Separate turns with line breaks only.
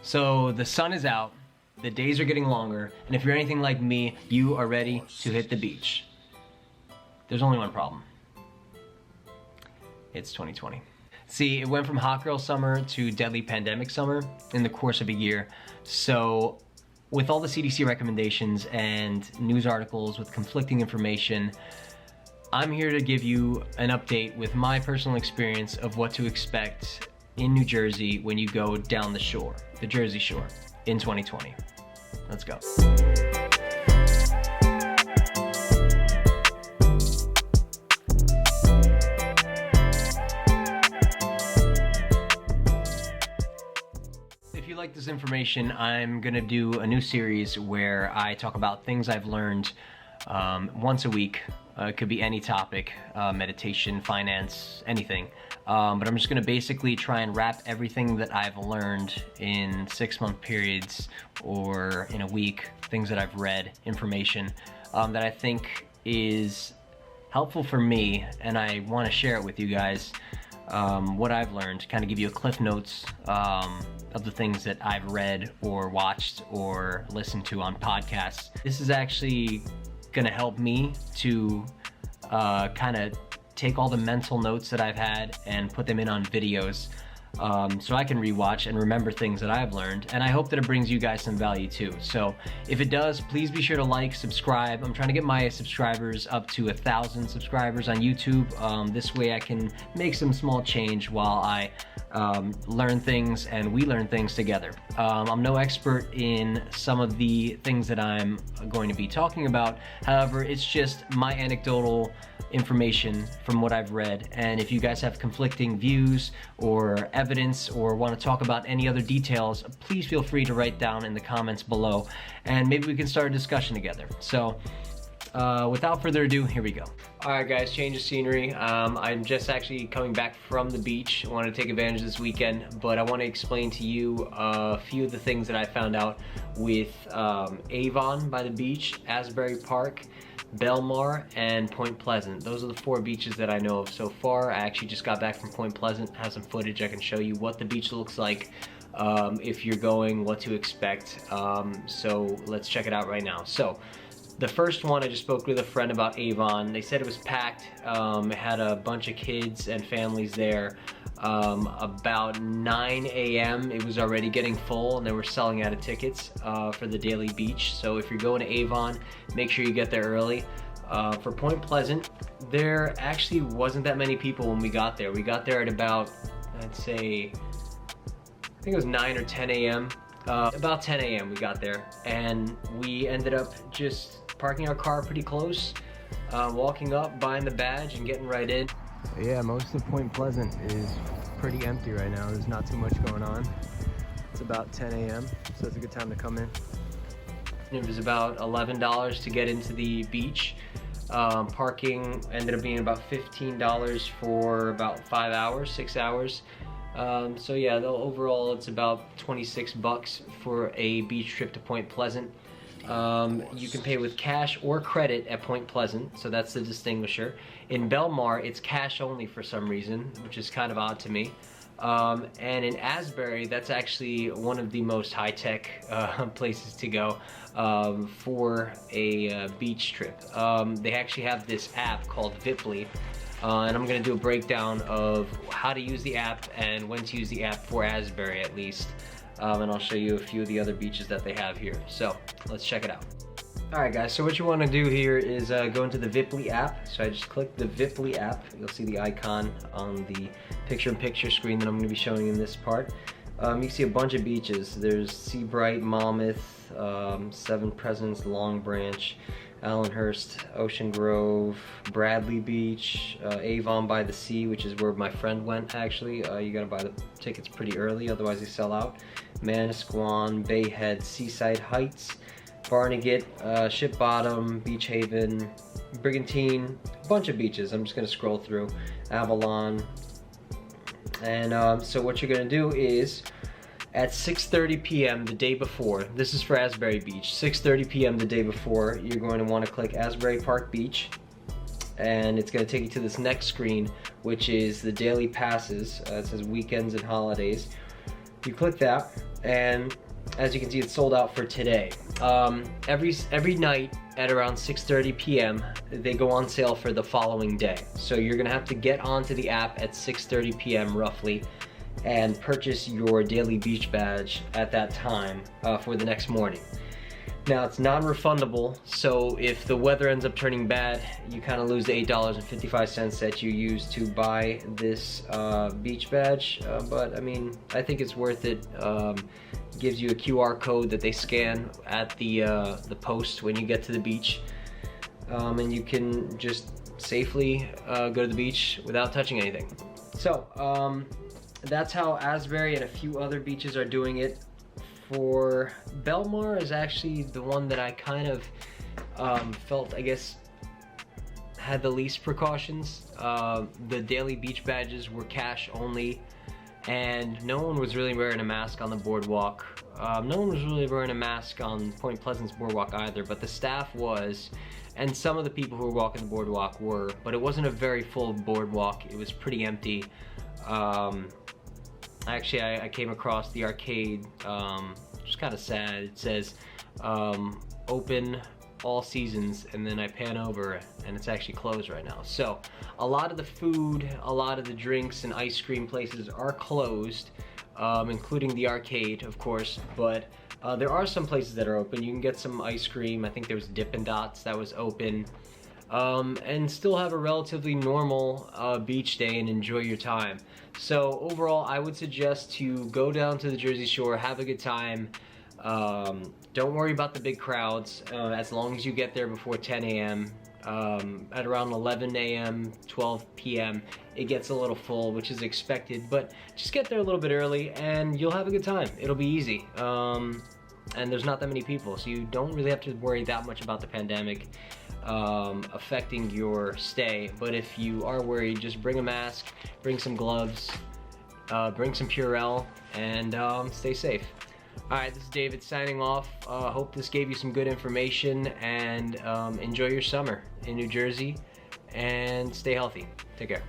So the sun is out, the days are getting longer, and if you're anything like me, you are ready to hit the beach. There's only one problem. It's 2020. See, it went from hot girl summer to deadly pandemic summer in the course of a year. So with all the CDC recommendations and news articles with conflicting information, I'm here to give you an update with my personal experience of what to expect in New Jersey when you go down the shore, the Jersey Shore, in 2020. Let's go. If you like this information, I'm gonna do a new series where I talk about things I've learned once a week. It could be any topic, meditation, finance, anything. But I'm just gonna basically try and wrap everything that I've learned in 6-month periods or in a week, things that I've read, information that I think is helpful for me, and I wanna share it with you guys, what I've learned, kind of give you a cliff notes of the things that I've read or watched or listened to on podcasts. This is actually gonna help me to kind of take all the mental notes that I've had and put them in on videos so I can rewatch and remember things that I've learned, and I hope that it brings you guys some value too. So if it does, please be sure to like, subscribe. I'm trying to get my subscribers up to 1,000 subscribers on YouTube. This way I can make some small change while I learn things and we learn things together. I'm no expert in some of the things that I'm going to be talking about. However, it's just my anecdotal information from what I've read, and if you guys have conflicting views or evidence or want to talk about any other details, please feel free to write down in the comments below, and maybe we can start a discussion together. So without further ado, here we go. Alright guys, change of scenery. I'm just actually coming back from the beach. I want to take advantage of this weekend, but I want to explain to you a few of the things that I found out with Avon by the beach, Asbury Park, Belmar, and Point Pleasant. Those are the 4 beaches that I know of so far. I actually just got back from Point Pleasant, have some footage I can show you what the beach looks like if you're going, what to expect. So let's check it out right now. So the first one, I just spoke with a friend about Avon. They said it was packed. It had a bunch of kids and families there. About 9 a.m. it was already getting full, and they were selling out of tickets for the daily beach. So if you're going to Avon, make sure you get there early. For Point Pleasant, there actually wasn't that many people when we got there. We got there at about, I'd say, I think it was 9 or 10 a.m. About 10 a.m. we got there, and we ended up just parking our car pretty close, walking up, buying the badge, and getting right in. Yeah, most of Point Pleasant is pretty empty right now. There's not too much going on. It's about 10 a.m., so it's a good time to come in. It was about $11 to get into the beach. Parking ended up being about $15 for about 5 hours, 6 hours. So yeah, overall it's about 26 bucks for a beach trip to Point Pleasant. You can pay with cash or credit at Point Pleasant, so that's the distinguisher. In Belmar, it's cash only for some reason, which is kind of odd to me. And in Asbury, that's actually one of the most high-tech places to go for a beach trip. They actually have this app called Viply, and I'm going to do a breakdown of how to use the app and when to use the app for Asbury at least. And I'll show you a few of the other beaches that they have here. So let's check it out. Alright guys, so what you want to do here is go into the Viply app. So I just click the Viply app. You'll see the icon on the picture-in-picture screen that I'm going to be showing in this part. You can see a bunch of beaches. There's Seabright, Monmouth, Seven Presidents, Long Branch, Allenhurst, Ocean Grove, Bradley Beach, Avon by the Sea, which is where my friend went actually. You gotta buy the tickets pretty early, otherwise they sell out. Manasquan, Bay Head, Seaside Heights, Barnegat, Ship Bottom, Beach Haven, Brigantine, a bunch of beaches. I'm just gonna scroll through. Avalon. And so what you're gonna do is at 6:30 p.m. the day before, this is for Asbury Beach, 6:30 p.m. the day before, you're going to want to click Asbury Park Beach, and it's going to take you to this next screen, which is the daily passes. It says weekends and holidays. You click that, and as you can see, it's sold out for today. Every night at around 6:30 p.m. they go on sale for the following day. So you're gonna have to get onto the app at 6:30 p.m. roughly and purchase your daily beach badge at that time for the next morning. Now, it's non-refundable, so if the weather ends up turning bad, you kind of lose the $8.55 that you used to buy this beach badge. But I mean, I think it's worth it. Gives you a QR code that they scan at the post when you get to the beach, and you can just safely go to the beach without touching anything. So that's how Asbury and a few other beaches are doing it. For Belmar is actually the one that I kind of felt, I guess, had the least precautions. The daily beach badges were cash only, and no one was really wearing a mask on the boardwalk. No one was really wearing a mask on Point Pleasant's boardwalk either, but the staff was, and some of the people who were walking the boardwalk were, but it wasn't a very full boardwalk. It was pretty empty. Actually, I came across the arcade, which is kind of sad. It says open all seasons, and then I pan over and it's actually closed right now. So a lot of the food, a lot of the drinks and ice cream places are closed, including the arcade, of course, but there are some places that are open. You can get some ice cream. I think there was Dippin' Dots that was open, and still have a relatively normal beach day and enjoy your time. So overall, I would suggest to go down to the Jersey Shore, have a good time. Don't worry about the big crowds, as long as you get there before 10 a.m. At around 11 a.m., 12 p.m., it gets a little full, which is expected, but just get there a little bit early and you'll have a good time. It'll be easy. And there's not that many people, so you don't really have to worry that much about the pandemic affecting your stay. But if you are worried, just bring a mask, bring some gloves, bring some Purell, and stay safe. Alright, this is David signing off. Hope this gave you some good information, and enjoy your summer in New Jersey, and stay healthy. Take care.